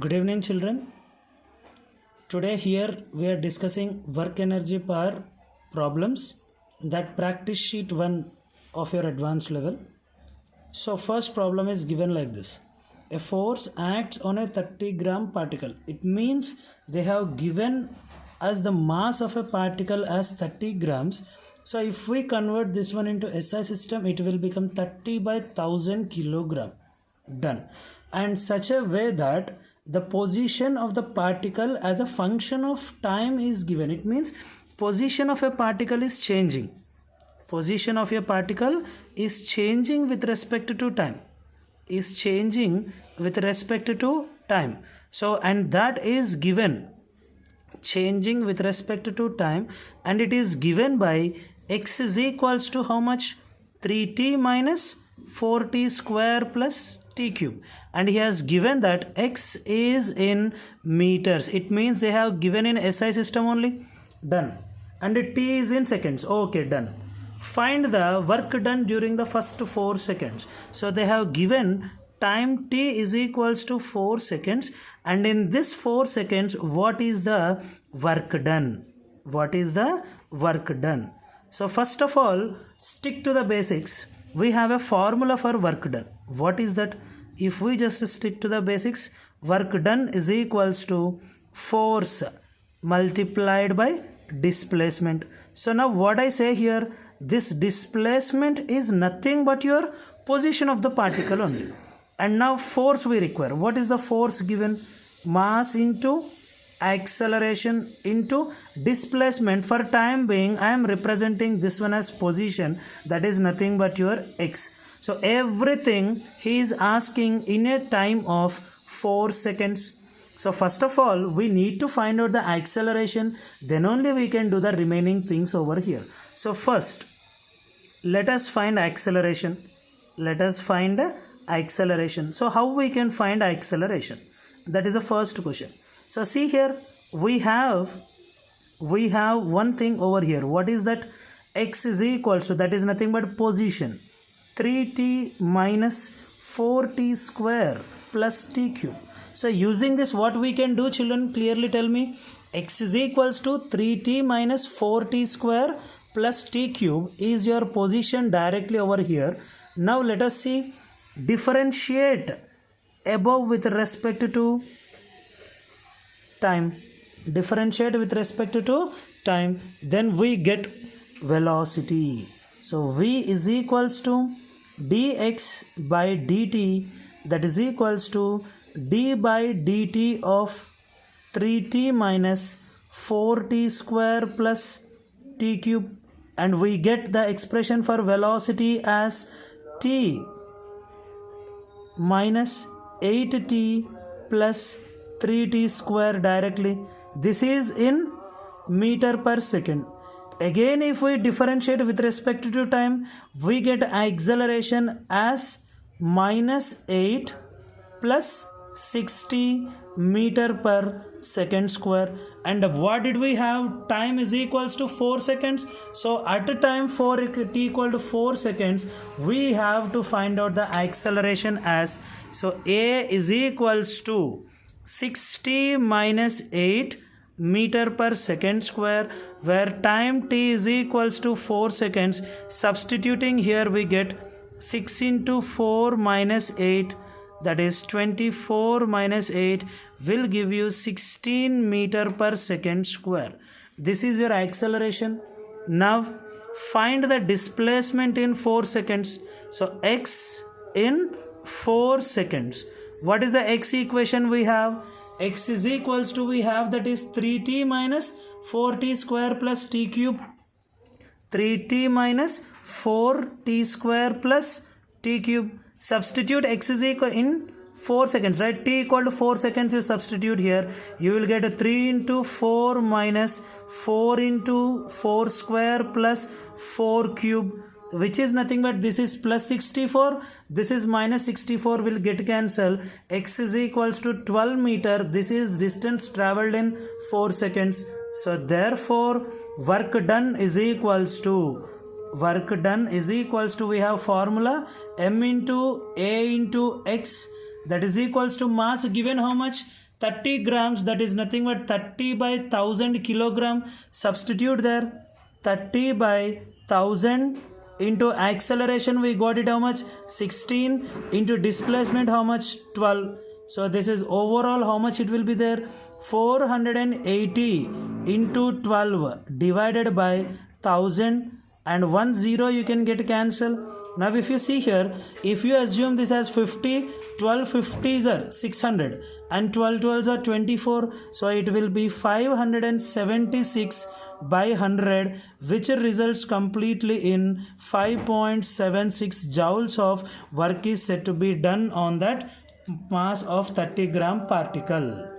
Good evening, children. Today, here we are discussing work energy power problems that practice sheet 1 of your advanced level. So, first problem is given like this: a force acts on a 30-gram particle. It means they have given us the mass of a particle as 30 grams. So, if we convert this one into SI system, it will become 30 by 1000 kilogram. Done. And such a way that the position of the particle as a function of time is given. It means position of a particle is changing. Position of a particle is changing with respect to time. Is changing with respect to time. So, and that is given changing with respect to time, and it is given by x is equals to how much? 3t minus 4t square plus t cube, and he has given that x is in meters. It means they have given in SI system only. Done. And t is in seconds. Okay, done. Find the work done during the first 4 seconds. So they have given time t is equals to 4 seconds, and in this 4 seconds what is the work done? What is the work done? So first of all, stick to the basics. We have a formula for work done. What is that? If we just stick to the basics, work done is equals to force multiplied by displacement. So now what I say here, this displacement is nothing but your position of the particle only. And now force we require. What is the force given? Mass into acceleration into displacement. For time being, I am representing this one as position, that is nothing but your x. So everything he is asking in a time of 4 seconds. So first of all, we need to find out the acceleration, then only we can do the remaining things over here. So first, let us find acceleration. Let us find acceleration. So how we can find acceleration? That is the first question. So see here, we have one thing over here. What is that? X is equals to, that is nothing but position, 3t minus 4t square plus t cube. So using this, what we can do, children, clearly tell me. X is equals to 3t minus 4t square plus t cube is your position directly over here. Now let us see, differentiate above with respect to time. Differentiate with respect to time, then we get velocity. So v is equals to dx by dt, that is equals to d by dt of 3t minus 4t square plus t cube, and we get the expression for velocity as t minus 8t plus 3t square directly. This is in meter per second. Again, if we differentiate with respect to time, we get acceleration as minus 8 plus 60 meter per second square. And what did we have? Time is equals to 4 seconds. So at a time for t equal to 4 seconds, we have to find out the acceleration as, so a is equals to 60 minus 8 meter per second square, where time t is equals to 4 seconds. Substituting here, we get 6 into 4 minus 8, that is 24 minus 8 will give you 16 meter per second square. This is your acceleration. Now find the displacement in 4 seconds. So x in 4 seconds. What is the x equation we have? X is equals to, we have, that is 3t minus 4t square plus t cube. 3t minus 4t square plus t cube. Substitute x is equal in 4 seconds, right? T equal to 4 seconds, you substitute here. You will get a 3 into 4 minus 4 into 4 square plus 4 cube, which is nothing but this is plus 64, this is minus 64, will get cancelled. X is equals to 12 meter. This is distance travelled in 4 seconds. So therefore work done is equals to, we have formula m into a into x, that is equals to mass given how much? 30 grams, that is nothing but 30 by 1000 kilogram. Substitute there. 30 by 1000 into acceleration, we got it how much? 16, into displacement how much? 12. So this is overall how much it will be there? 480 into 12 divided by 1000, and 1 0 you can get cancel. Now if you see here, if you assume this as 50, 12 50s are 600 and 12 12s are 24, so it will be 576 by 100, which results completely in 5.76 joules of work is said to be done on that mass of 30 gram particle.